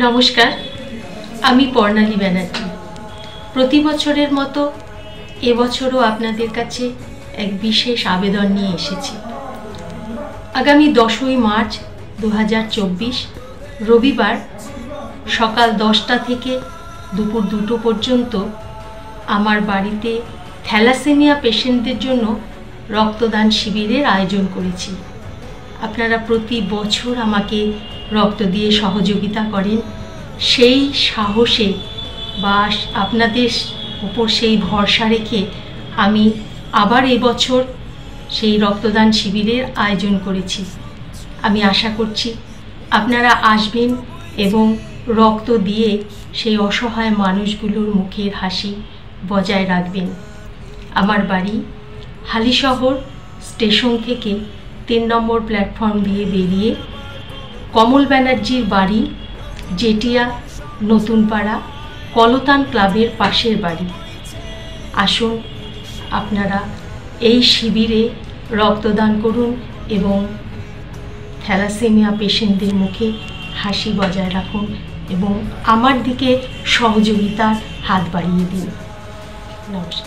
নমস্কার, আমি পর্ণালী ব্যানার্জি। প্রতি বছরের মতো এবছরও আপনাদের কাছে এক বিশেষ আবেদন নিয়ে এসেছি। আগামী 10ই মার্চ 2024 রবিবার সকাল 10টা থেকে দুপুর 2টো পর্যন্ত আমার বাড়িতে থ্যালাসেমিয়া পেশেন্টদের জন্য রক্তদান শিবিরের আয়োজন করেছি। আপনারা প্রতি বছর আমাকে রক্ত দিয়ে সহযোগিতা করেন। সেই সাহসে বা আপনাদের উপর সেই ভরসা রেখে আমি আবার এবছর সেই রক্তদান শিবিরের আয়োজন করেছি। আমি আশা করছি আপনারা আসবেন এবং রক্ত দিয়ে সেই অসহায় মানুষগুলোর মুখের হাসি বজায় রাখবেন। আমার বাড়ি হালিশহর স্টেশন থেকে 3 নম্বর প্ল্যাটফর্ম দিয়ে বেরিয়ে কমল ব্যানার্জির বাড়ি জেটিয়া নতুনপাড়া কলতান ক্লাবের পাশের বাড়ি। আসুন আপনারা এই শিবিরে রক্তদান করুন এবং থ্যালাসেমিয়া পেশেন্টদের মুখে হাসি বজায় রাখুন এবং আমার দিকে সহযোগিতার হাত বাড়িয়ে দিন। নমস্কার।